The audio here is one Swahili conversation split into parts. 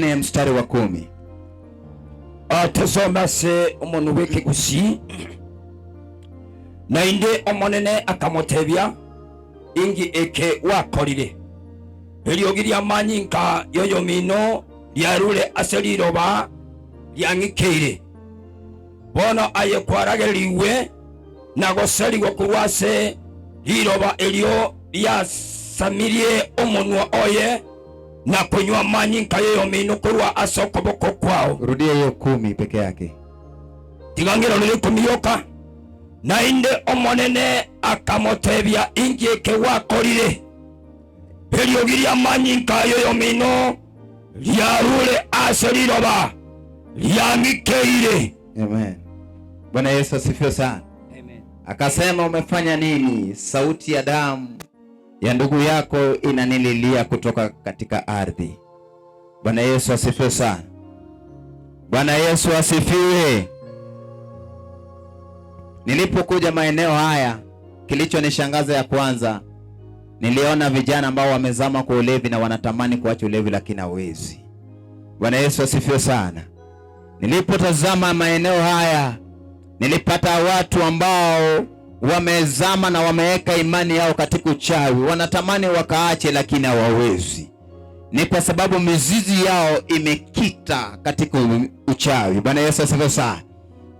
4 mstari wa 10. Tazama se umuntu w'ekigusi na inde omonene akamotebya ingi eke wakorire eliogiria amanyinka yoyo mino lyarule ase liroba lyang'ikeire bono aye kwarageriwe na goseriwa kurwase liroba elio lyasamirie omunwa oye na kunywa amanyinka yoyo mino kurwa ase okoboko kwao. Rudia hiyo 10 peke yake. Tigangiro lili kumiyoka na inde omonene akamotebya ingi eke wakorire eliogiria amanyinka yoyo mino lyarule ase liroba lyang'ikeire. Amen. Bwana Yesu asifiwe sana. Amen. Akasema, umefanya nini? Sauti ya damu ya ndugu yako inanililia kutoka katika ardhi. Bwana Yesu asifiwe sana. Bwana Yesu asifiwe. Nilipokuja maeneo haya, kilichonishangaza ya kwanza, niliona vijana ambao wamezama kwa ulevi na wanatamani kuacha ulevi lakini hawezi. Bwana Yesu asifiwe sana. Nilipotazama maeneo haya, nilipata watu ambao wamezama na wameweka imani yao katika uchawi, wanatamani wakaache lakini hawawezi. Ni kwa sababu mizizi yao imekita katika uchawi. Bwana Yesu asifiwe sana.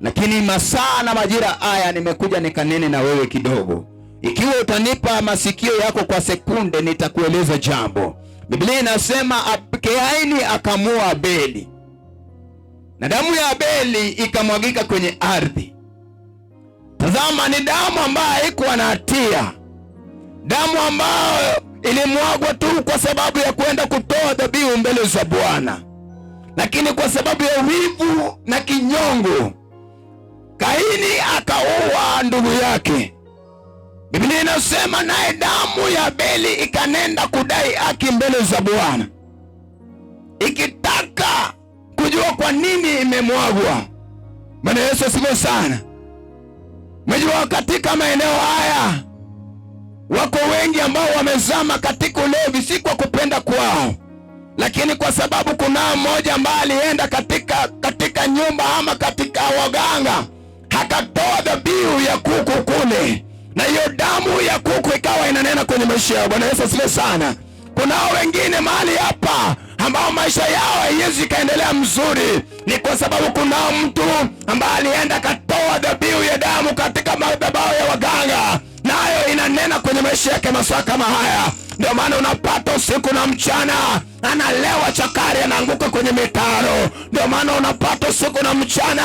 Lakini masaa na majira haya nimekuja nikanene na wewe kidogo. Ikiwa utanipa masikio yako kwa sekunde, nitakueleza jambo. Biblia inasema Kaini akamua Abeli, na damu ya Abeli ikamwagika kwenye ardhi. Tazama, ni damu ambayo haikuwa na hatia, damu ambayo ilimwagwa tu kwa sababu ya kwenda kutoa dhabihu mbele za Bwana. Lakini kwa sababu ya wivu na kinyongo, Kaini akaua ndugu yake. Biblia inasema naye damu ya Abeli ikanenda kudai haki mbele za Bwana, ikitaka kujua kwa nini imemwagwa. Bwana Yesu asifiwe sana. Mjua katika maeneo haya wako wengi ambao wamezama katika ulevi, si kwa kupenda kwao, lakini kwa sababu kuna mmoja ambaye alienda katika nyumba ama katika waganga, akatoa dhabihu ya kuku kule, na hiyo damu ya kuku ikawa inanena kwenye maisha yao. Bwana Yesu asifiwe sana. Kunao wengine mahali hapa ambao maisha yao haiwezi kaendelea mzuri, ni kwa sababu kunao mtu ambaye alienda katoa dhabihu ya damu katika madhabahu ya waganga, nayo inanena kwenye maisha yake masaa kama haya. Ndio maana unapata usiku na mchana analewa chakari, anaanguka kwenye mitaro. Ndio maana unapata usiku na mchana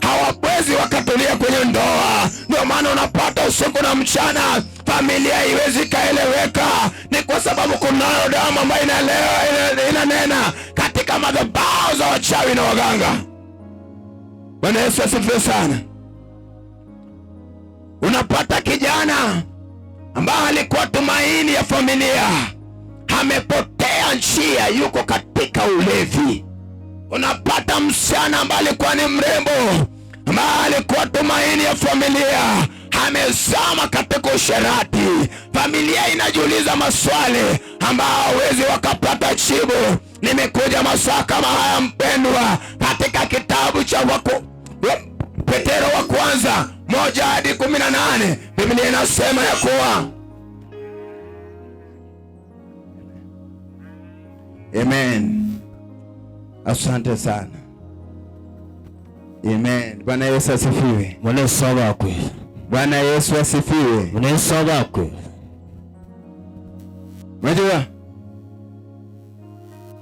hawawezi wakatulia kwenye ndoa. Ndio maana unapata usiku na mchana familia haiwezi kaeleweka, ni kwa sababu kunayo damu ambayo inanena katika madhabahu za wachawi na waganga. Bwana Yesu asifiwe sana. Unapata kijana ambaye alikuwa tumaini ya familia, amepotea njia, yuko katika ulevi. Unapata msichana ambaye alikuwa ni mrembo, ambaye alikuwa tumaini ya familia, amezama katika usherati. Familia inajiuliza maswali ambao hawezi wakapata jibu. Nimekuja masaa kama haya mpendwa, katika kitabu cha Petero wa kwanza 1:18 Biblia inasema ya kuwa Amen. Asante sana. Amen. Bwana Yesu asifiwe. Bwana Yesu abakwe. Bwana Yesu asifiwe. Bwana Yesu abakwe. Unajua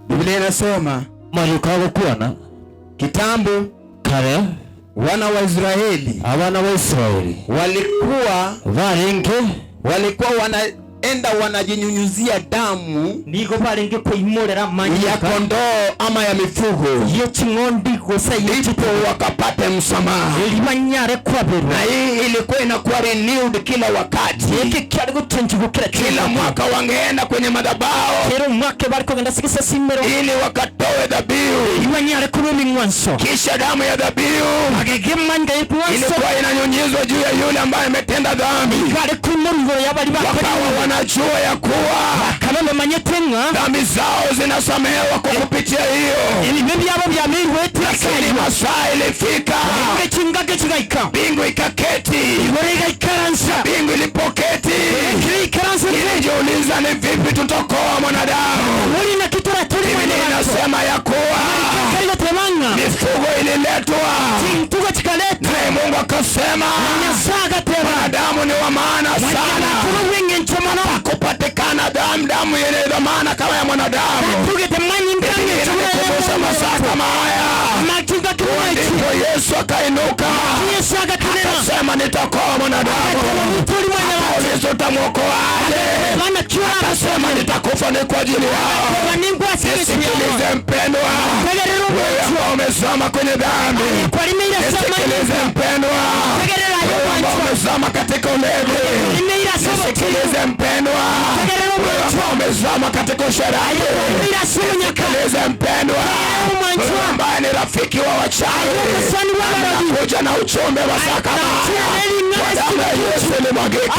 Biblia inasema malikago kuana kitambo kare wana wa Israeli, abana wa Israeli walikuwa wanaenda wanajinyunyuzia damu niko barenge kuimorera manyika ya kondoo ama ya mifugo, yeching'ondi gosa ndipo wakapata msamaha. Ilibanyare kwa beru, na hii ilikuwa inakuwa renewed kila wakati. Yeke kyari gutenjugukira kila mwaka wangeenda kwenye madhabahu, kero mwaka bariko genda sikisa simero ili wakatoe dhabihu. Ilibanyare kubeli mwanso, kisha damu ya dhabihu agegemanga ipwanso ilikuwa inanyunyizwa juu ya yule ambaye ametenda dhambi. Kale kumuriro yabali wakawa wanajua ya kuwa kanone manyetenga dhambi zao zinasamehewa kwa kupitia hiyo. masaa ilifika, mbingu ikaketi. Mbingu ilipoketi, ilijiuliza ni vipi tutakoa mwanadamu. Biblia inasema ya kuwa mifugo ililetwa, naye Mungu akasema mwanadamu ni wa maana sana, hakupatikana damu yenye dhamana kama ya mwanadamu. Inanikumbusha masaa kama haya. Ndipo Yesu akainuka akasema nitakoa mwanadamu. Akauliza utamwokoaje? Akasema nitakufa ni kwa ajili yao. Nisikilize mpendwa, wewe ambao umezama kwenye dhambi. Nisikilize mpendwa, wewe ambao umezama katika ulevi. Nisikilize mpendwa, wewe ambao umezama katika usherati. Nisikilize mpendwa, wewe ambaye ni rafiki wa wachawi. Anakuja na uchumbe wa sakama. Kwa damu ya Yesu ilimwagika,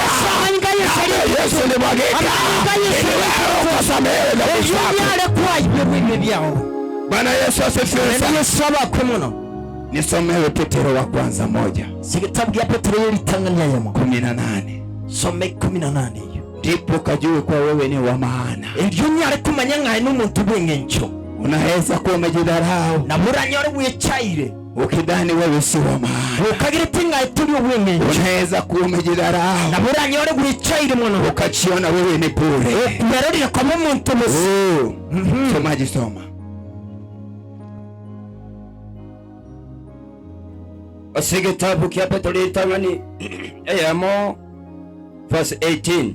damu ya Yesu ilimwagika ili wewe ukasamehewe dhambi zako. Bwana Yesu asifiwe sana. Nisomewe Petero wa kwanza 1:18. Some 18. Ndipo kajue kwa wewe ni wa maana. Unaweza kuwa umejidharau ukidhani wewe si wa maana. Unaweza kuwa umejidharau ukajiona wewe ni bure. Somaji soma. Basi kitabu kia Petero litangani Amo verse 18.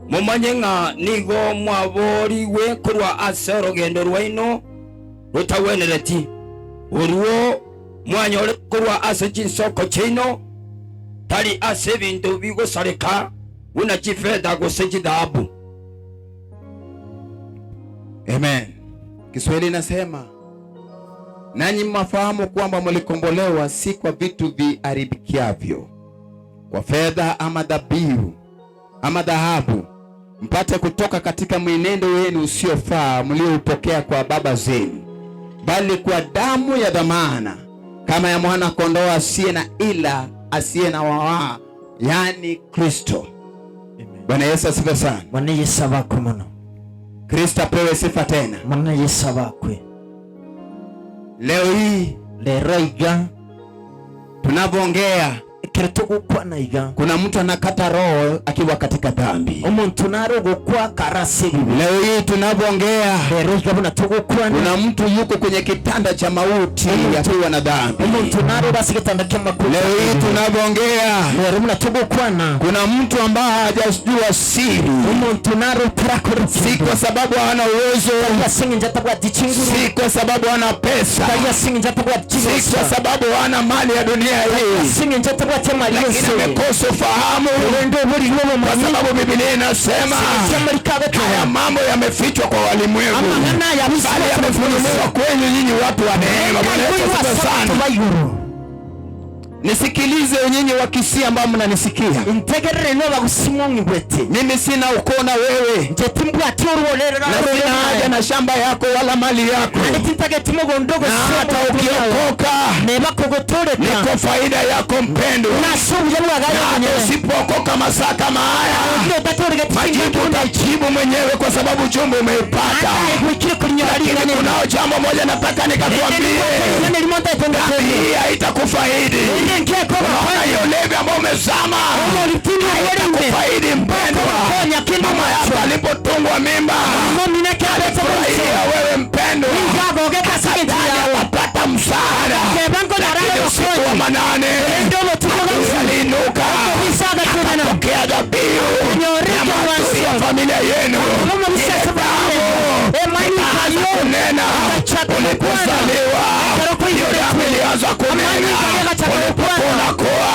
Mumanye nga nigo mwaboriwe kurwa ase urugendo rwaino rutawenereti uruo mwanyore kurwa ase chinsoko chino tari ase bintu bigusareka una chifedha gose chidhabu. Amen. Kiswahili nasema nanyi mwafahamu kwamba mlikombolewa si kwa vitu viharibikiavyo, kwa fedha ama dhabihu ama dhahabu, mpate kutoka katika mwenendo wenu usiofaa mlioupokea kwa baba zenu, bali kwa damu ya dhamana kama ya mwana kondoo asiye na ila, asiye na waa, yani Kristo. Bwana Yesu asifiwe sana. Bwana Yesu abakwe. Kristo apewe sifa tena. Bwana Yesu abakwe. Leo hii tunavyoongea kuna mtu anakata roho akiwa katika dhambi. Leo hii tunavyoongea kuna mtu yuko kwenye kitanda cha mauti akiwa na dhambi. Leo hii tunavyoongea kuna mtu ambaye hajajua siri, si kwa sababu hana uwezo, si kwa sababu hana pesa, si kwa sababu hana mali ya dunia hii, lakini amekosa ufahamu, kwa sababu Biblia inasema haya mambo yamefichwa kwa walimwengu, bali yamefunuliwa kwenu nyinyi watu wa neema. Bwana Yesu asifiwe sana. Nisikilize nyinyi wa Kisii ambao mnanisikia. Mimi sina ukoo na wewe, na sina haja na shamba yako wala mali yako, na hata ukiokoka niko faida yako mpendwa. Na usipookoka masaa kama haya, majibu utajibu mwenyewe, kwa sababu chumba umeipata. Lakini kunao jambo moja nataka nikakwambie, hii haitakufaidi. Unaona hiyo levi ambayo umezama haitakufaidi mpendwa. Mama yako alipotungwa mimba alifurahia wewe mpendwa, akapata msaada. Lakini usiku wa manane aliinuka akapokea dhabihu ya maturi ya familia yenu. Ikaanza kunena ulipozaliwa, hiyo damu ilianza kunena ulipokuwa,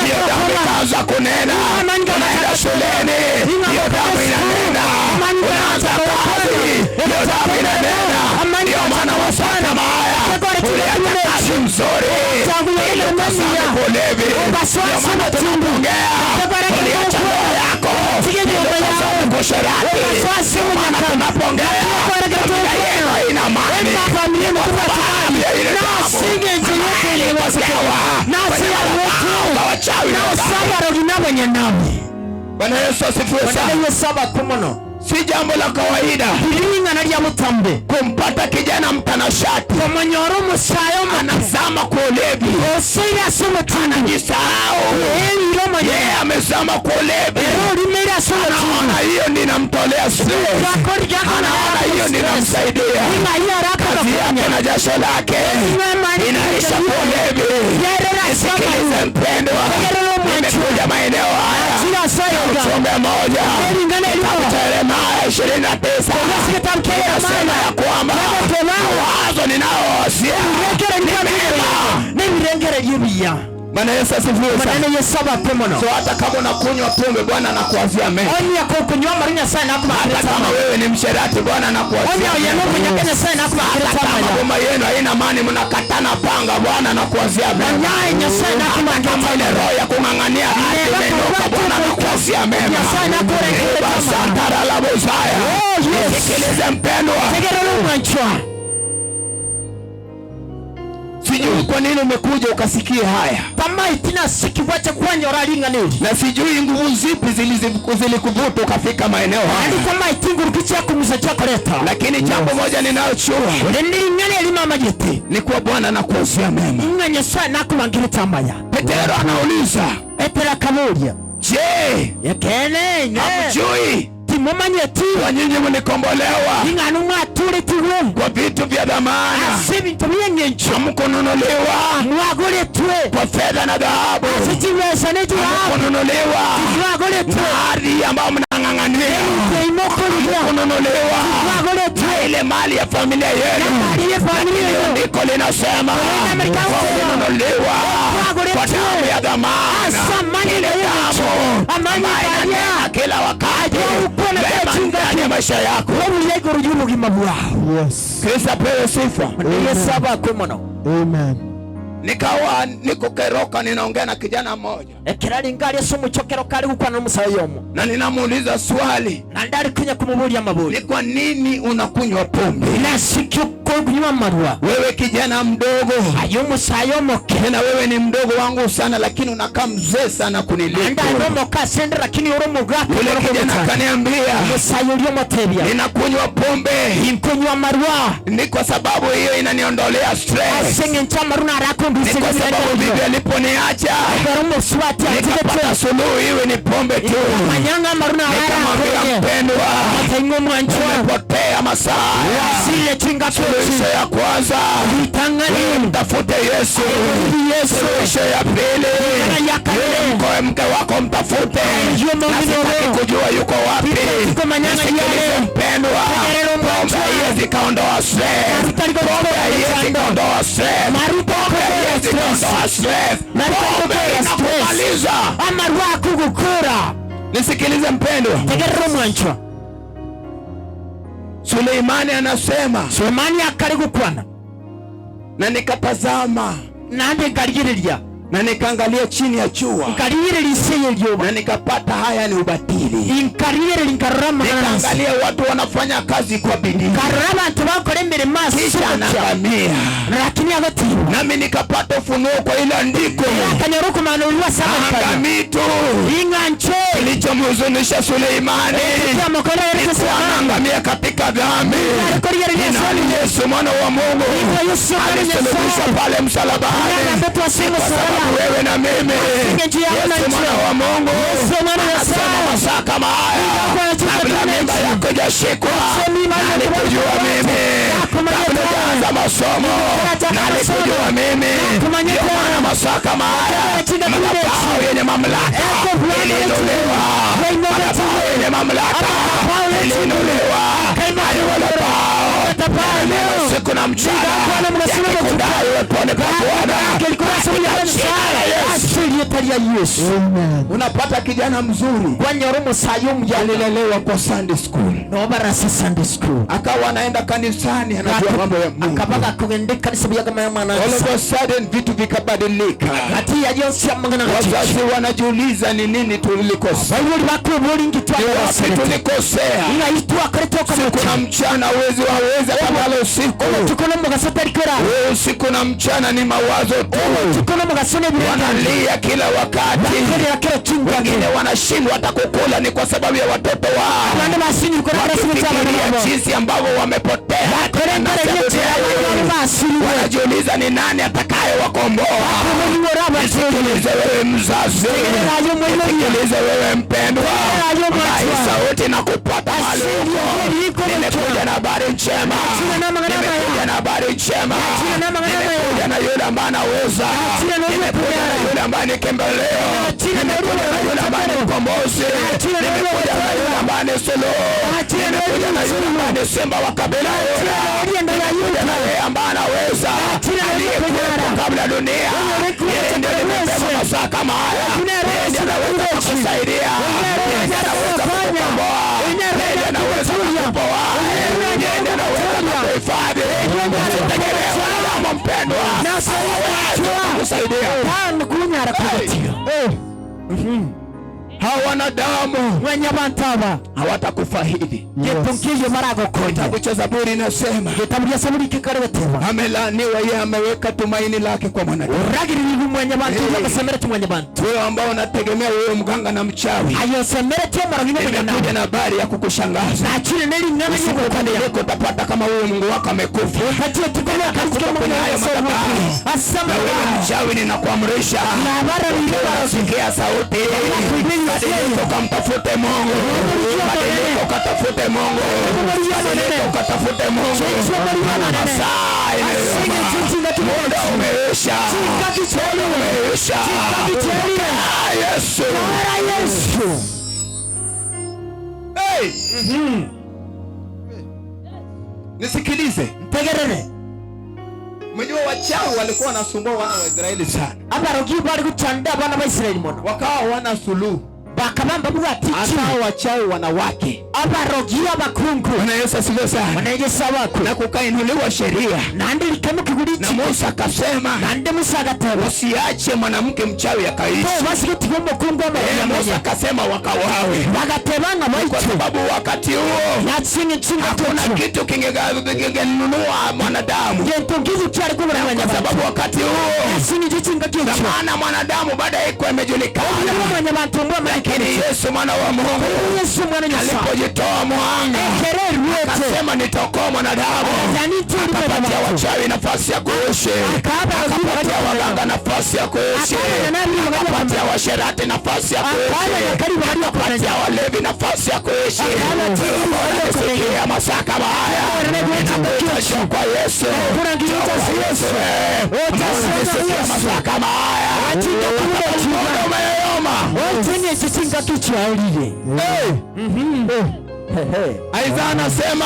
hiyo damu ikaanza kunena unaenda shuleni, hiyo damu inanena unaanza kazi, hiyo damu inanena. Ndio maana wasaa kama haya uliacha kazi mzuri ili ukasame kulevi. Ndio maana tunaongea uliacha ndoa yako ili ukasame uasherati. Maana tunapoongea familia yenu haina amani. Bwana Yesu asifiwe sana. Si jambo la kawaida kumpata kijana mtanashati anazama kwa ulevi, anajisahau yeye amezama kwa ulevi, anaona hiyo ninamtolea stress, anaona hiyo ninamsaidia, kazi yake na jasho lake inaisha kwa ulevi. Nisikilize mpendwa, nimekuja maeneo haya tusome moja Yeremia 29 inasema ya kwamba mawazo ninayowasia ni mema. Bwana Yesu asifiwe sana. So hata kama unakunywa pombe Bwana anakuwazia mema. Hata kama wewe ni msherati Bwana anakuwazia mema. Hata kama boma yenu haina amani mnakatana panga Bwana anakuwazia mema. Hata kama ile roho ya kung'ang'ania imeondoka Bwana anakuwazia mema. Basi atara la bozaya. Sikilize mpendwa. Sijui kwa nini umekuja ukasikia haya. Na sijui nguvu zipi zilikuvuta ukafika maeneo haya. Lakini jambo moja ninalochua ni kwa Bwana anakuwazia mema. Petero anauliza, je, hamjui kwa nyinyi mlikombolewa kwa vitu vya dhamana, hamkununuliwa kwa fedha na dhahabu, hamkununuliwa na ardhi ambayo mnang'ang'ania, hamkununuliwa na ile mali ya familia yenu. Andiko linasema hamkununuliwa kwa damu ya dhamana, ile damu ambayo inanena kila wakati mema ndani ya maisha yako. Kristo apewe sifa. Amen. Nikawa niko Keroka ninaongea na kijana mmoja. Na ninamuuliza swali. Ni kwa nini unakunywa pombe? Wewe kijana mdogo. Na wewe ni mdogo wangu sana lakini unakaa mzee sana kuniliko. Yule kijana akaniambia, ninakunywa pombe ni kwa sababu hiyo inaniondolea stress. Ni kwa sababu bibi aliponiacha nikapata suluhu iwe ni pombe tu. Nikamwambia mpendwa, umepotea masaa. Suluhisho ya kwanza mtafute Yesu. Suluhisho ya pili mke wako mtafute. Na sitaki kujua yuko wapi. Nisikilize mpendwa, pombe haiwezi kaondoa stress. Pombe haiwezi kaondoa stress. Pombe haiwezi kaondoa stress. Pombe inapomaliza nisikilize mpendwa, Suleimani anasema, na nikatazama na nikaangalia chini ya jua na nikapata haya ni ubatili. Nikaangalia watu wanafanya kazi kwa bidii kisha anaangamia. Nami nikapata ufunuo kwa ile andiko, angamitu kilichomhuzunisha Suleimani ni kuangamia katika dhambi. Inali Yesu mwana wa Mungu alisulubishwa pale msalabani kwa sababu wewe na mimi. Yesu mwana wa Mungu anasema masaa kama haya kabla mimba yako hajashikwa nalikujua mimi, kabla hujaanza masomo nalikujua mimi. Ndio maana masaa kama haya madhabahu yenye mamlaka iliinuliwa, madhabahu yenye mamlaka iliinuliwa. Siku usiku na mchana yakikudai uweponi pa Bwana. Unapata kijana mzuri alilelewa kwa Sunday school, akawa anaenda kanisani, anajua mambo ya Mungu. All of a sudden vitu vikabadilika. Wazazi wanajiuliza ni nini tulikosea, wapi tulikosea. Siku na mchana waweza kama usiku. Usiku na mchana ni mawazo tu, wanalia kila wakati. Wengine wanashindwa hata kukula, ni kwa sababu ya watoto wao, wakifikiria jinsi ambavyo wamepotea. Wanajiuliza ni nani atakaye wakomboa. Nisikilize wewe mzazi, nisikilize wewe mpendwa, sauti na kupata mahali uko. Nimekuja na habari njema, nimekuja na habari njema, nimekuja na yule ambaye anaweza, nimekuja na yule ambaye ni kimbilio, nimekuja na yule ambaye ni mkombozi, nimekuja na yule ambaye ni suluhu, nimekuja na yule ambaye ni simba wa kabila yule, nimekuja na yule ambaye anaweza, aliyekuwepo kabla dunia. Yeye ndiye nimesema masaa kama haya, yeye ndiye anaweza kukusaidia, yeye ndiye anaweza kukukomboa, yeye ndiye anaweza kukupoa, yeye ndiye anaweza kukuhifadhi. Usitegemee wanadamu mpendwa, kusaidia hawa wanadamu wenye bantaba hawatakufaidi. Kitabu cha Zaburi inasema amelaaniwa yeye ameweka tumaini lake kwa mwanadamu. Wewe ambao unategemea wewe mganga na mchawi, nimekuja na habari ya kukushangaza. Usiku utapata kama wewe Mungu wako amekufa. Mchawi ninakuamrisha, sikia sauti, badilika ukamtafute Mungu, badilika ukatafute Mungu, badilika ukatafute Mungu. Muda umeisha, umeisha. Yesu, nisikilize, tegerere. Mjua wachawi walikuwa wanasumbua wana wa Israeli sana. Abarogi bali kuchanda bana wa Israeli mono. Wakawa wana suluhu. Bakabamba bwati hata wachawi wanawake. Abarogi abakungu. Bwana Yesu asifiwe sana. Bwana Yesu wako. Na kukainuliwa sheria. Nande likamu kigudi. Na Musa akasema, nande Musa agateba, usiache mwanamke mchawi akaishi. Basi kitigombo kungu ama. Musa akasema wakawawe. Bagatebanga maicho. Kwa sababu wakati huo hakuna kitu kingenunua mwanadamu. Kwa sababu wakati huo maana mwanadamu baada ya iko imejulikana. Lakini Yesu mwana wa Mungu alipojitoa mwanga, akasema nitaokoa mwanadamu. Akapatia wachawi nafasi ya kuishi, akapatia waganga nafasi ya kuishi, akapatia washerati nafasi ya kuishi, akapatia walevi nafasi ya kuishi. Sikia masaa kama haya, ninakuita kwa Yesu. Sikia masaa kama haya, Isaya anasema,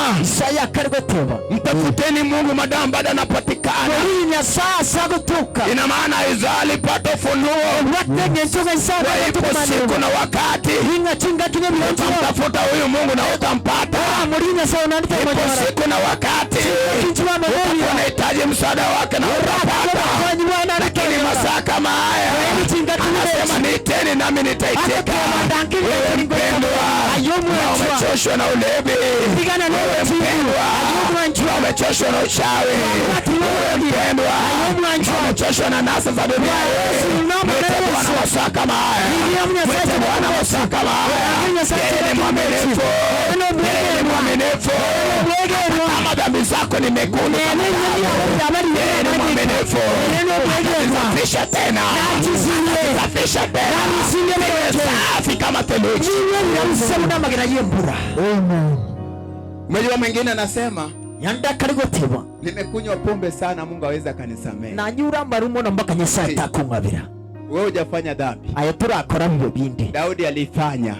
mtafuteni Mungu madamu bado anapatikana. Ina maana Isaya alipata ufunuo. Ipo siku na wakati utamtafuta huyu Mungu na utampata. Ipo siku na wakati unahitaji msaada wake na utapata. Lakini masaa kama haya anasema niiteni nami nitaitika. Wewe mpendwa, umechoshwa na ulevi. Wewe mpendwa, umechoshwa na uchawi. Wewe mpendwa, umechoshwa na nasa za dunia. Mwite Bwana masaa kama haya. Mwite Bwana masaa kama haya. Yeye ni mwaminifu. Yeye ni mwaminifu. Kama dhambi zako ni mekundu, yeye ni mwaminifu. Atasafisha tena, atasafisha tena, safi kama theluji. Mmoja mwingine anasema, nimekunywa pombe sana, Mungu aweza kanisamehe. Wewe hujafanya dhambi. Daudi alifanya.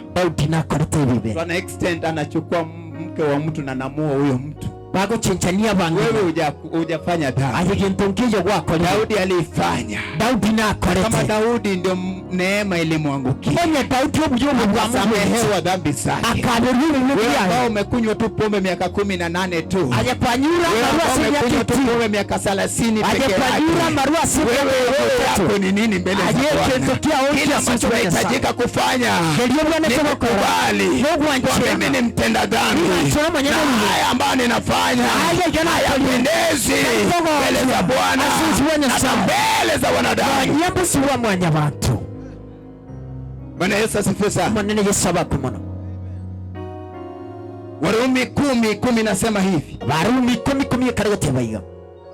To an extent anachukua mke wa mtu na namuoa huyo mtu. baguchinchania bangi wewe hujafanya dhambi. ayigintungiye gwako Daudi alifanya. Daudi nakorete Kama Daudi ndio neema ilimwangukia. onye Daudi obuyomu bwa Mungu Samehewa dhambi zake. akaberuru Wewe n'ibyaha ambao umekunywa tu pombe miaka 18 tu. ajekwanyura maruasi Umekunywa tu yakiti pombe miaka 30 peke yake. ajekwanyura maruasi Wewe ni nini mbele za Bwana? Kila ambacho unahitajika kufanya ni kukubali kwa mimi ni mtenda dhambi. Haya ambayo ninafanya hayapendezi mbele za Bwana hata mbele za wanadamu. yambusiwa mwanya bantu Bwana Yesu asifiwe sana. manene yesaba kumono Warumi 10:10 nasema hivi. Warumi 10:10 karagatebayiga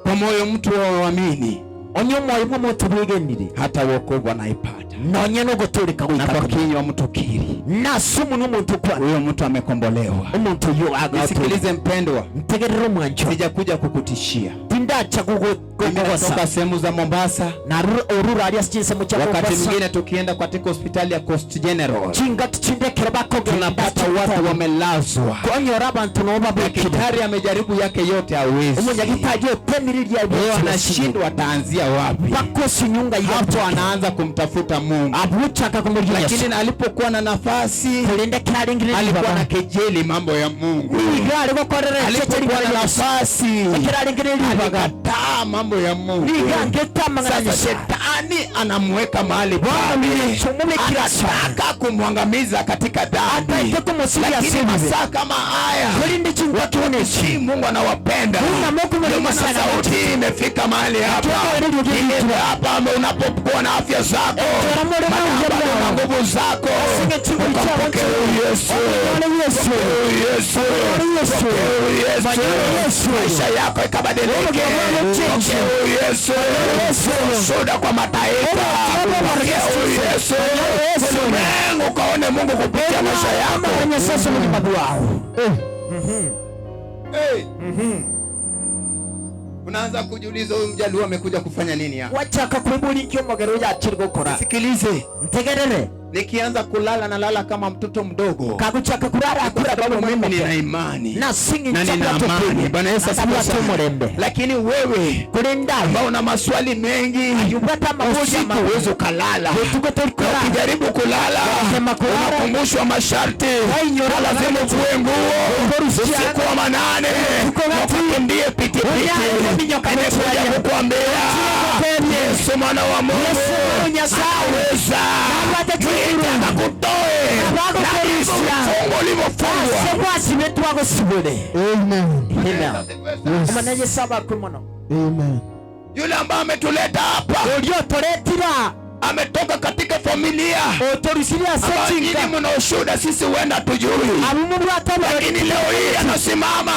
Kwa moyo mtu waamini onyo moyo mwoto bwegenire hata wokovu anaipata. nonye no guturika Na kwa gwita kinywa mtu kiri. na sumu n'umuntu kwa Huyo mtu amekombolewa. umuntu yo agato Nisikilize mpendwa. ntegerero mwanjo Sijakuja kukutishia. tindacha Nimetoka kugosa sehemu za Mombasa. na urura ali asinse mu cyangwa Wakati mwingine tukienda katika hospitali ya Coast General kinga tucindekera bakogera tunapata watu wamelazwa. konyora abantu no babekira Daktari amejaribu yake yote hawezi. umunyagitaje temiriri ya Yeye anashindwa ataanzia wapi? bakosi nyunga Hapo yapo anaanza kumtafuta Mungu. abuchaka kumurya Lakini alipokuwa na nafasi kulinde karingire alikuwa na kejeli mambo ya Mungu. igare gokorera Alipokuwa na nafasi alikataa mambo ya Mungu. Sasa shetani anamweka mahali pale, anataka kumwangamiza katika dhambi. Lakini masaa kama haya watu wakitii Mungu anawapenda. Ndio maana sauti imefika mahali hapa. Ile hapa unapokuwa na afya zako, na nguvu zako, ukampokea Yesu. Yesu, maisha yako ikabadilike. Yesu, shuhuda kwa mataifa. Yesu, ulimwengu kaone Mungu kupitia maisha yako. Unaanza kujiuliza huyu mjaluo amekuja kufanya nini hapa? wachaka kwibulingyo mogero yakiri gukora Sikilize, ntegerere nikianza kulala nalala kama mtoto mdogo. kaguchaka kurara akura Sababu mimi nina imani na singi na nina amani. Bwana Yesu asifiwe sana. Lakini wewe kulinda ambao una maswali mengi, yubata mabuja uweze kulala. Ukijaribu kulala unakumbushwa masharti. Lazima uvue nguo usiku wa manane, ukimbie pikipiki. Nimekuja kukuambia Yesu mwana wa Mungu aweza akutoe fungo ulivyofungwa. Yule ambaye ametuleta hapa ametoka katika familia nyinyi mna ushuhuda, sisi huenda tujui, lakini leo hii anasimama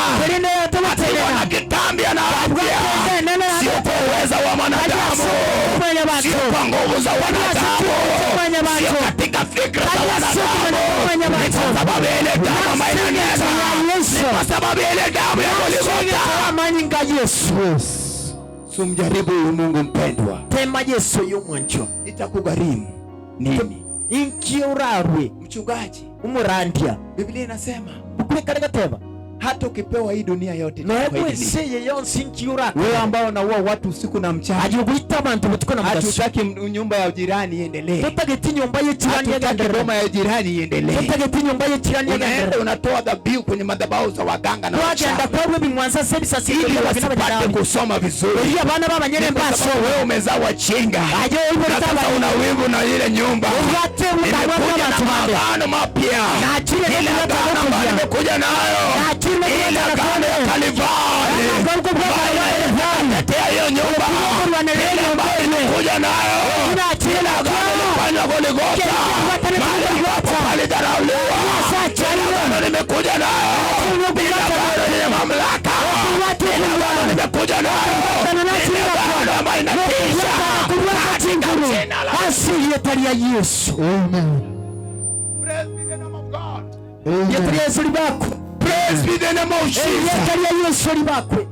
akiwa na kitambi anaafya, sio kwa uweza wa mwanadamu, sio kwa nguvu za wanadamu, sio katika fikra za wanadamu, ni kwa sababu ile damu ambayo inanena, ni kwa sababu ile damu ya Golgotha. Sumjaribu huyu Mungu mpendwa. tema Yesu y'umwancho Itakugharimu nini? inkiurarwe Mchungaji, umurandia Biblia inasema ukurikare gateba hata ukipewa hii dunia yote nobweseye yonsi inkiurarwe. wewe ambao unaua watu usiku na mchana, ajubita abantu butuko na mudaso hatutaki nyumba ya jirani iendelee, tutageti nyumba y'ikirani hatutaki boma ya jirani iendelee, tutageti nyumba y'ikirani unaenda unatoa dhabihu kwenye madhabahu za waganga na twagenda wachawi kwabwe bimwanza service ili wasipate kusoma vizuri. iyo abana b'abanyene mbaso Wewe umezaa wachinga, aje ibo sasa una wivu na ile nyumba. ubate mukabwa Nimekuja na b'abantu maagano mapya, na chile ile agano ambayo nimekuja nayo, ile agano ya Kalvari, natetea hiyo nyumba, ile ambayo nimekuja nayo, ile agano ilifanywa Golgotha, mahali ambapo palidharauliwa, ile agano nimekuja nayo, ile agano yenye mamlaka, ile agano nimekuja nayo, ile agano ambayo inatisha katika jina la asili yetali ya Yesu. Praise be the name of God. Yetali ya Yesu libako. Praise be the name of Jesus. Yetali ya Yesu libakwe.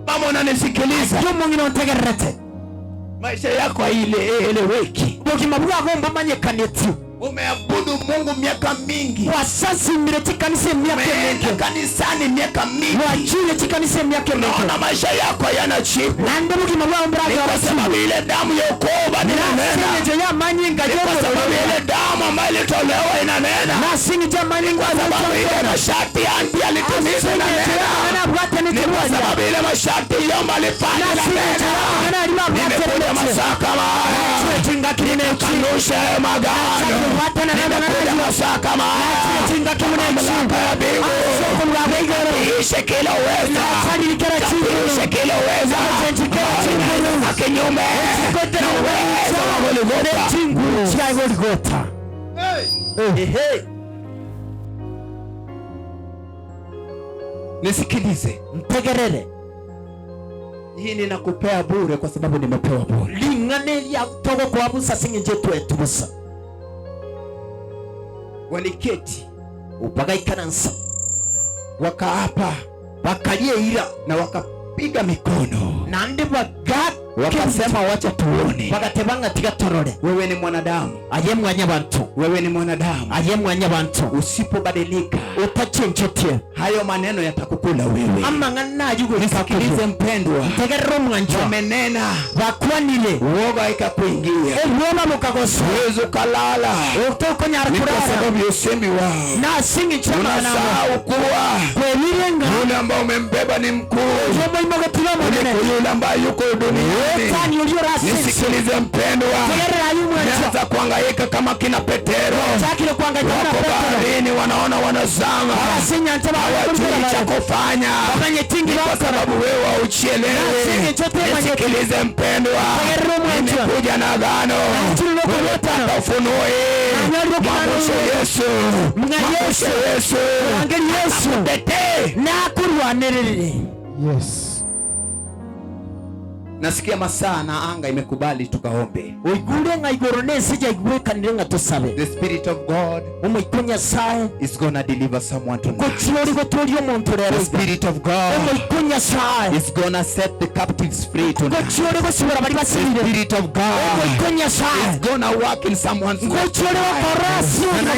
Mama unanisikiliza, Yo mungi nontegerete. maisha yako ile eleweki. Bogima bwagomba manyekaneti. Umeabudu Mungu miaka mingi. Wasasi mireti kanisa miaka mingi. Kanisani miaka mingi. Wajile chikanisa miaka mingi. Unaona maisha yako yana chipu. Nande muki mabwa umbraga wa kwa sababu ile damu ya ukoba inanena. Nasingi ya manyinga kwa sababu ile damu ambayo ilitolewa inanena. Nasingi ya manyinga kwa sababu ile masharti mpya yalitimizwa inanena. Kwa sababu ile masharti yomba alifanya inanena. Nimekuja masaa kama haya. Nimekanusha magano. Nimekuja masaa kama haya. Mamlaka ya mbingu. Ishe kila uweza. Ishe kila uweza. Kinyume na uweza wa Golgotha. Nisikilize. Mtegerere. Hii ninakupea bure kwa sababu nimepewa bure. Lingane ya togo kwa busa singe twetu busa. Waliketi upagaikanansa wakaapa bakalie ira na wakapiga mikono na ndi bagat wakasema wacha tuone. Bagatebanga tigatorore. Wewe ni mwanadamu. Aye mwanya bantu. Wewe ni mwanadamu. Aye mwanya bantu. Usipobadilika utachenchetie hayo maneno yatakukula wewe. Ama ngana yugo. Nisikilize mpendwa. Tegerero mwanjo. Wamenena. Bakwanile. Uoga ikakuingia. Uoga mukagoso. Wewe ukalala. Utoko nyarukurara. Kwa sababu usemi wao. Na singi chama na unasahau kuwa kwelirenga. Yule ambaye umembeba ni mkuu. Jomo imogetilo mwenene. Yule ambaye yuko duniani. Nisikilize mpendwa. Naanza kuhangaika kama kina Petero. Wako baharini wanaona wanazama. Hawajui cha kufanya. Kwa sababu wewe hauchielewi. Nisikilize mpendwa. Nimekuja na agano. Unataka ufunuo hii. Mwamshe Yesu. Mwamshe Yesu. Akutetee. Na kurwanirire. Yes. Nasikia masaa na anga imekubali tukaombe. Oigure nga igoro nesija igwekanire nga tusabe. The Spirit of God umuikonya sae is gonna deliver someone tonight. Kuchori gotoli omuntu rero. The Spirit of God umuikonya sae is gonna set the captives free tonight. Kuchori gosibora bali basirire. The Spirit of God umuikonya sae is gonna work in someone's life. Kuchori wakarasi na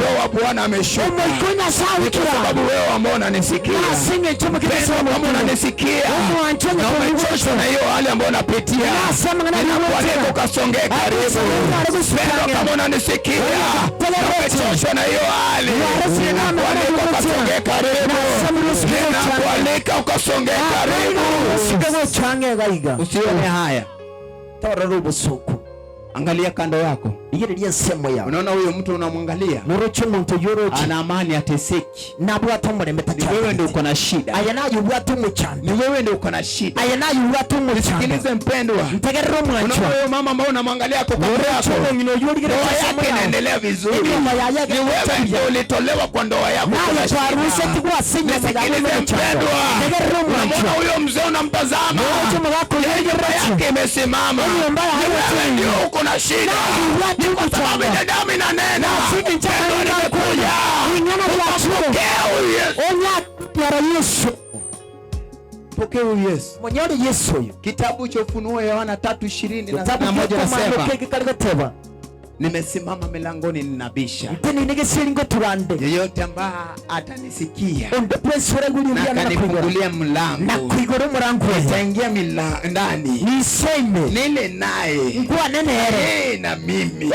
Roho wa Bwana ameshuka. Umuikonya sae kwa sababu wewe ambao unanisikia. Nasinge choma kisa kama unanisikia. Umuanchonye kwa umechoshwa na hiyo hali ambayo unapitia. Ninakualika ukasongee karibu. Pendo kama unanisikia. Umechoshwa na hiyo hali. Ninakualika ukasongee karibu. Ninakualika ukasongee karibu. Usione haya. Tararubu suku. Angalia kando yako. Unaona huyo mtu unamwangalia? Ana amani, ateseki. Ni wewe ndio uko na shida. Ni wewe ndio uko na shida. Nisikilize mpendwa. Unaona huyo mama ambaye unamwangalia kwa kando yako. Ndoa yake inaendelea vizuri. Ni wewe ndio ulitolewa kwa ndoa yako. Nisikilize mpendwa. Unaona huyo mzee unamtazama. Nyumba yake imesimama. Ni wewe ndio uko na shida. Kwa sababu ile damu inanena. Pendo nimekuja. Pokea huyu Yesu. Mwenyole Yesu huyu. Kitabu cha Ufunuo Yohana 3:20 nasema. Nimesimama milangoni ninabisha. Yeyote ambaye atanisikia na akanifungulia mlango, nitaingia ndani nile naye na mimi.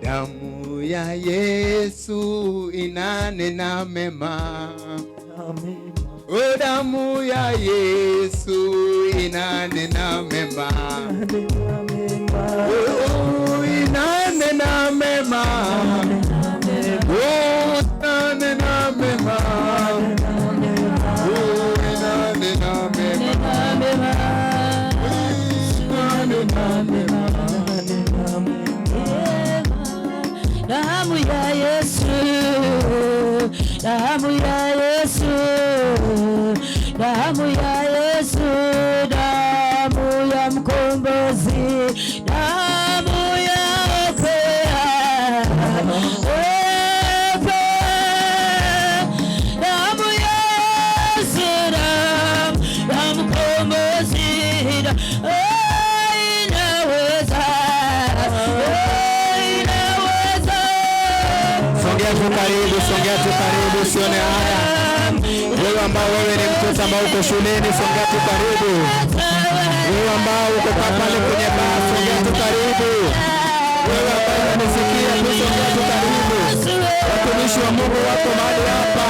Damu ya Yesu inanena mema. O damu ya Yesu inanena mema. Oh, inanena mema. Oh, inanena mema. Oh, inanena mema. Damu ya Yesu, damu ya Yesu, damu ya Yesu, damu ya mkombozi, damu ya okoa, damu ya Yesu, damu ya mkombozi, karibu, songea tu karibu, usione haya. Wewe ambao wewe ni mtoto ambao uko shuleni, songea tu karibu. Wewe ambao uko pale kwenye baa, songea tu karibu. Wewe ambao unanisikia, songea tu karibu. Watumishi wa Mungu wako mahali hapa,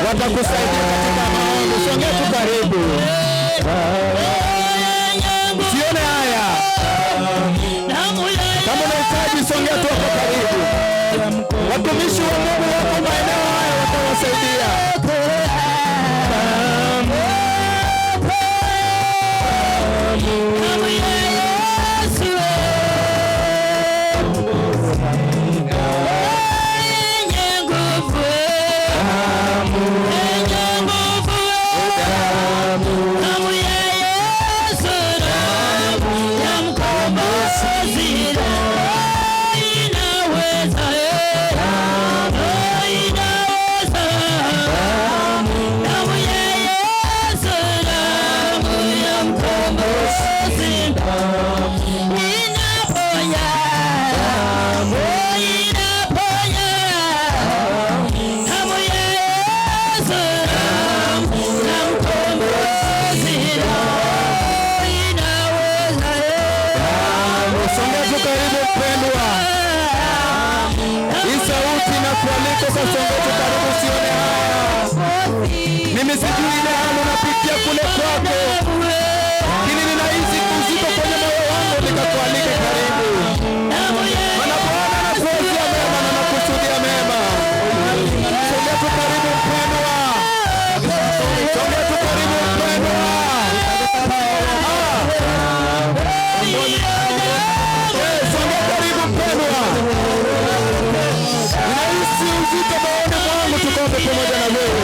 watakusaidia katika maombi, songea tu karibu. Usione haya. Kama unahitaji, songea tu hapo karibu. Watumishi wa Mungu wako maeneo haya, watawasaidia. Mimi sijui ile hali unapitia kule kwako, lakini ninahisi uzito kwenye moyo wangu, nikakualike karibu. Maana Bwana anakuwazia mema na anakusudia mema. Songea tu karibu mpendwa. Songea tu karibu mpendwa. Songea karibu mpendwa. Ninahisi uzito moyoni mwangu, tukombe pamoja na wewe.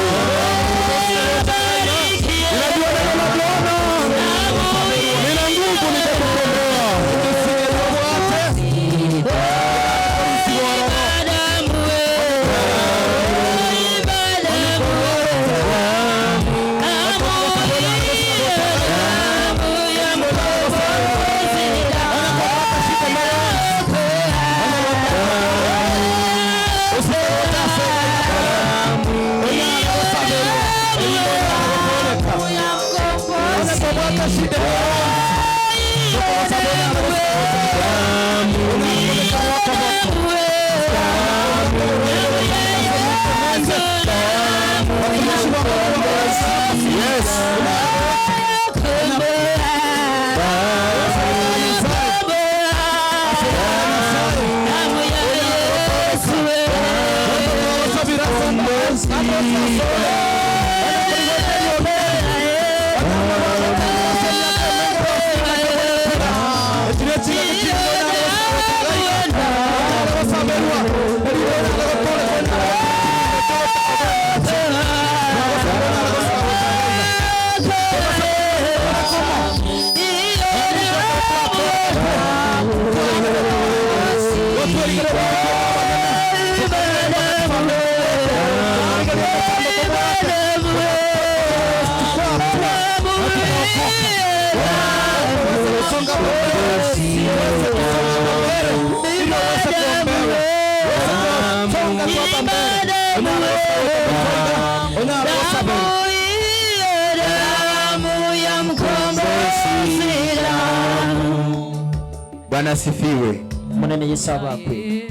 Bwana asifiwe. Munene yesabakwe.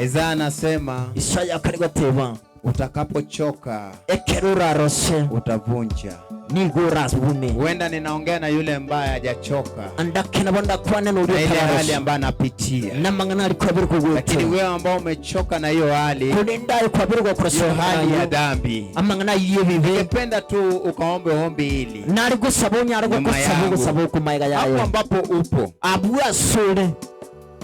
Isaya anasema Isaya karigateba utakapochoka ekerura rose utavunja. Nigura bume. Huenda ninaongea na yule ambaye hajachoka. Andakena bonda kwane no ile hali ambayo anapitia. Namangana alikuwa biri kugote. Lakini wewe ambao umechoka na hiyo hali, kulinda alikuwa biri kukosa hali ya dhambi. Amangana yebibe. Ningependa tu ukaombe ombi hili. Nari gusabonya ari gusabu kumayiga yayo. Hapo ambapo upo. Abua sole.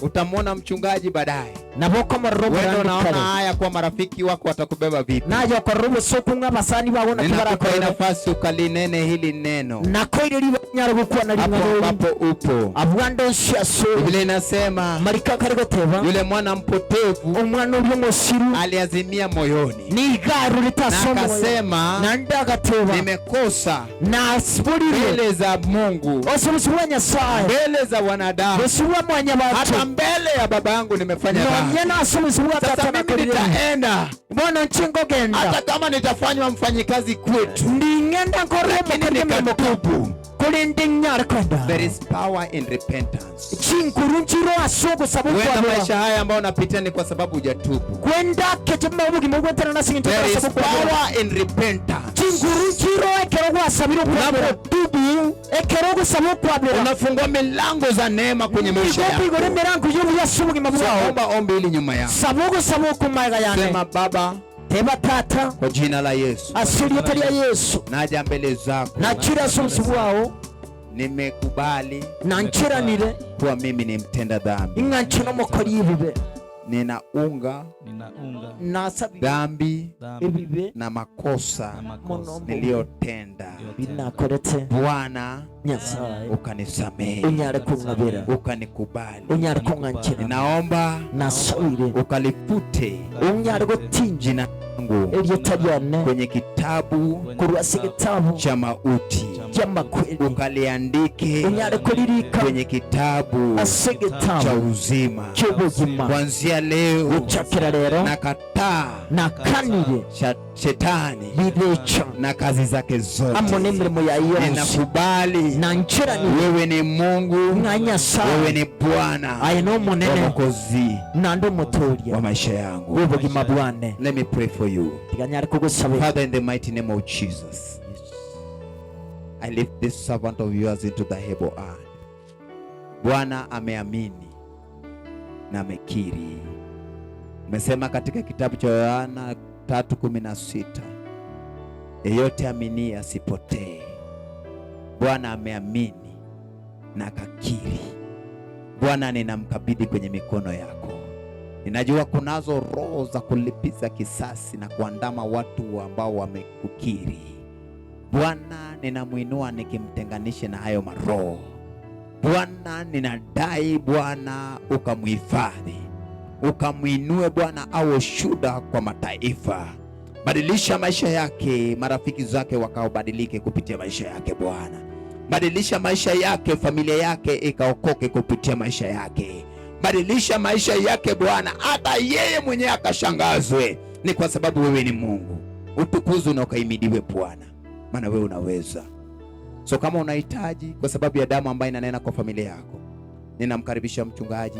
Utamwona mchungaji baadaye. Naboko marobo wewe unaona haya kwa marafiki wako watakubeba vipi? Naje kwa robo soko ngabasani babona kibara kwa nafasi ukalinene hili neno. Nakoire libanyara gukwa na limaro hapo upo. Abwando shiaso. Biblia inasema marika karigoteba yule mwana mpotevu umwana uri musiru aliazimia moyoni. Ni garu litasoma. Na akasema nanda gateba nimekosa na sipulire mbele za Mungu. Osumusubanya sai. Mbele za wanadamu. Osuwa mwanya watu. Hata mbele ya baba yangu nimefanya dhambi. Sasa mimi nitaenda Bwana nchingo genda hata kama nitafanywa mfanyikazi kwetu, lakini nikatubu. There is power in repentance. Wenda maisha haya ambayo unapitia ni kwa sababu hujatubu. There is power in repentance. Unafungua milango za neema kwenye maisha yako. Omba ombi hili nyuma yako. Sema Baba, teba tata kwa jina la Yesu, asili ya Yesu, naja mbele zako, nachira sumsibu wao, nimekubali na nchiranire kuwa mimi ni mtenda dhambi. Inganchino mokori ibibe, ninaunga nasabi dhambi ibibe na makosa niliyotenda. Binakorete Bwana Nyasaye, ukanisamehe, unyare kungabira, ukanikubali. unyare kunganchira, ninaomba nasawire ukalifute unyare gutinja jina langu eliyotajane kwenye kitabu kuruasi kitabu cha mauti, cy'amakweli, ukaliandike unyare kulirika kwenye kitabu cha uzima. cy'ubuzima. Kuanzia leo Uchakira rero nakataa nakanire shetani birecha na kazi zake zote. amone mirimo ya yose, Ninakubali nanchirani wewe ni Mungu, Nyasaye, wewe ni Bwana aye no munene Mwokozi nando mutoria wa maisha yangu. ubugima bwane. Let me pray for you. Tiganyari kugusabira. Father, in the mighty name of Jesus, I lift this servant of yours into the able hand. Bwana ameamini na amekiri. Umesema katika kitabu cha Yohana 3:16, yeyote amini asipotee. Bwana ameamini na akakiri. Bwana, ninamkabidhi kwenye mikono yako. Ninajua kunazo roho za kulipiza kisasi na kuandama watu ambao wamekukiri. Bwana, ninamuinua nikimtenganishe na hayo maroho. Bwana, ninadai Bwana ukamuhifadhi, ukamuinue Bwana awe shuhuda kwa mataifa. Badilisha maisha yake, marafiki zake wakaobadilike kupitia maisha yake Bwana. Badilisha maisha yake, familia yake ikaokoke kupitia maisha yake. Badilisha maisha yake Bwana, hata yeye mwenyewe akashangazwe. Ni kwa sababu wewe ni Mungu. Utukuzwe na ukaimidiwe Bwana, maana wewe unaweza. So kama unahitaji kwa sababu ya damu ambayo inanena kwa familia yako, ninamkaribisha mchungaji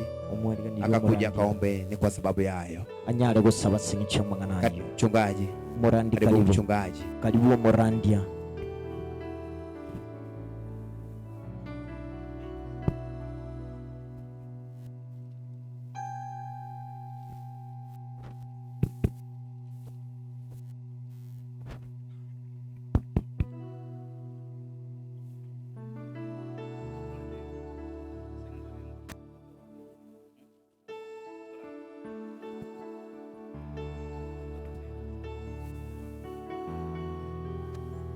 akakuja akaombe. Ni kwa sababu ya hayo. Anyare gusaba singicha mwananayo. Mchungaji Morandi, karibu mchungaji. Karibu Morandia.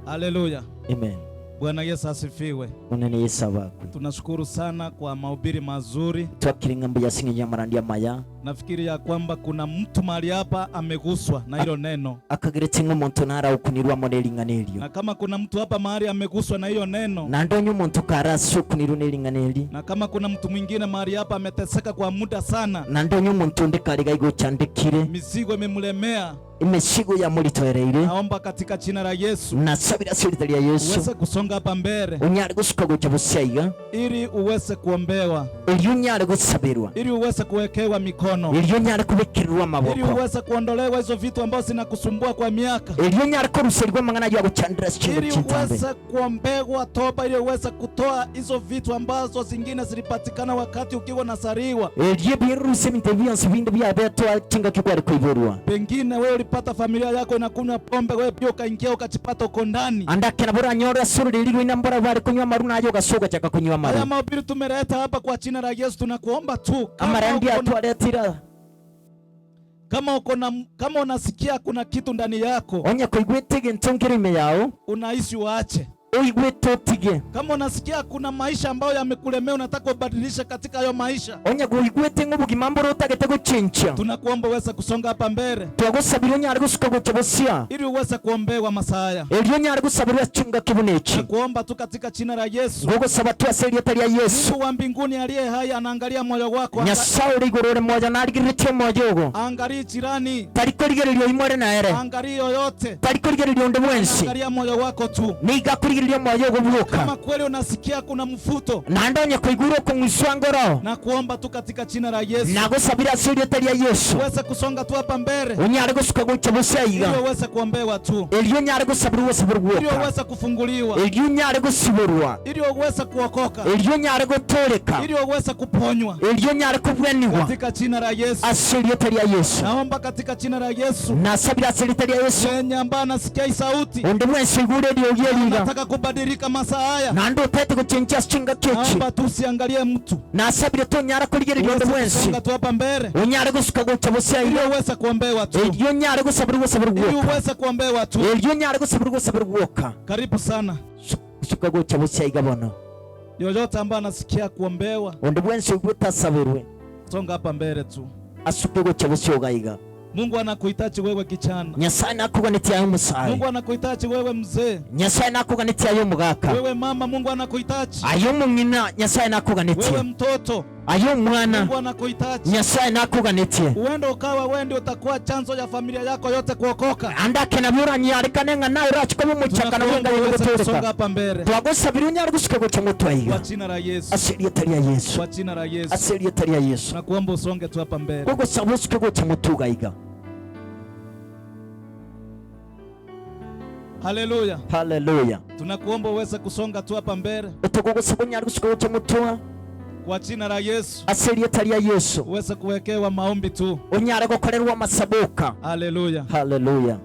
Haleluya. Amen. Bwana Yesu asifiwe. Unene Yesu abakwe. Tunashukuru sana kwa mahubiri mazuri. Twakiringa mbuya singinya Morandia maya. Nafikiri ya kwamba kuna mtu mahali hapa ameguswa na hilo neno. Akageretse nk'umuntu ntara ukunirwa monelinganelio. Na kama kuna mtu hapa mahali ameguswa na hiyo neno. Na ndonyo umuntu karaso kunirwa nelinganeli. Na kama kuna mtu mwingine mahali hapa ameteseka kwa muda sana. Na ndonyo umuntu ndekariga igo chandekire. Mizigo imemlemea. Imesigo ya mulitoereire. Naomba katika jina la Yesu. Nasabira siri ya Yesu. Uweze kusonga hapa mbele. Unyare gusuka gocha busaiga. Ili uweze kuombewa. Ili unyare gusabirwa. Ili uweze kuwekewa mikono. Ili unyare kubekerwa maboko. Ili uweze kuondolewa hizo vitu ambazo zinakusumbua kwa miaka. Ili unyare kuruserwa mangana ya guchandira chini. Ili uweze kuombewa toba, ili uweze kutoa hizo vitu ambazo zingine zilipatikana wakati ukiwa nasariwa. Ili biruse miteviansi vinde bya beto tinga kikwari kuiburwa. Pengine wewe ulipata familia yako inakunywa pombe, wewe pia ukaingia ukachipata uko ndani. Andakena bora nyora suri lilo inambora bari kunywa maruna ayo gasoga chaka kunywa maru. Haya mahubiri tumeleta hapa kwa jina la Yesu, tunakuomba tu Amarandi atualetira. Kama unasikia kuna kitu ndani yako, onya kuigwetege ntongere ime yao, unaishi waache. oigwete otige Kama unasikia kuna maisha ambayo yamekulemea, unataka ubadilishe katika hayo maisha, onyaga oigwete ng'obogima mboro otagete gochencha, tunakuomba uweze kusonga hapa mbele twagosabira onyare gosuka gocha bosia ili uweze kuombewa masaya. elio onyare gosabirwa chunga kibunechi Kuomba tu katika jina la Yesu. gogosaba twase erieta ria Yesu. Mungu wa mbinguni aliye hai anaangalia moyo wako. Nyasaye uri igoro ore moja narigiritie moyo ogo Angalia jirani, tarikorigererio imore naere angalia yoyote, tarikorigererio onde bwensi angalia moyo wako tu. niga kurigererio moyo ogo bwoka Kama kweli unasikia kuna mfuto, nandonye koigura okong'wiswa ngoro na kuomba tu katika jina la Yesu nagosabira ase erieta ria Yesu uweze kusonga tu hapa mbele onyare gosuka gocha bosia iga ili uweze kuombewa tu, elio onyare gosabirwa osabirwa ili bwoka uweze kufunguliwa, elio onyare gosiborwa ili uweze kuokoka, elio onyare gotoreka ili uweze kuponywa elio onyare kobwenigwa katika jina la Yesu. ase erieta ria Yesu. Naomba katika jina la Yesu, Nasabira ase erieta ria Yesu yenye ambaye anasikia hii sauti onde bwensi igure erio gieriga nataka kubadilika masaa haya, nando otete gochencha ase chinga kechi naomba tu usiangalie mtu, nasabire tonyara kurigererio onde uweze bwensi kusonga tu hapa mbele onyare gosuka gocha bosia ili iga uweze kuombewa tu, elio onyare gosabirwa gosabirwa ili bwoka uweze kuombewa tu. elio onyare gosabirwa gosabirwa bwoka Karibu sana suka gocha bosia iga bono yoyote ambaye anasikia kuombewa, onde bwensi igwetasabirwe songa hapa mbele tu. asuke gocha bosia ogaiga. Mungu anakuhitaji wewe kijana, Nyasaye nakuganitia ayo musayi, Mungu anakuhitaji wewe mzee, Nyasaye nakuganitia ayo mugaka, wewe mama, Mungu anakuhitaji ayo mung'ina Nyasaye wewe nakuganitia, mtoto, ayo mwana Mungu anakuhitaji. Nyasaye nakuganitie. Uende ukawa wewe ndio utakuwa chanzo ya familia yako yote kuokoka. Andake na byura nyarikane nga nawe urachikomo muchaka na wenga Songa yogotoreka hapa mbele twagosabira unyari gusuka gocha kwa mutwaiga jina la Yesu, asiri etari ya Yesu, kwa jina la Yesu. asiri etari ya Yesu Nakuomba usonge tu hapa mbele. gogosaba usuke gocha mutugaiga. Haleluya, Haleluya. tunakuomba uweze kusonga tu hapa mbele Utogogosaba unyari gusuka gocha mutwa kwa jina la Yesu, asiri etari ya Yesu uweze kuwekewa maombi tu. unyari gukorerwa masabuka. Haleluya. Haleluya.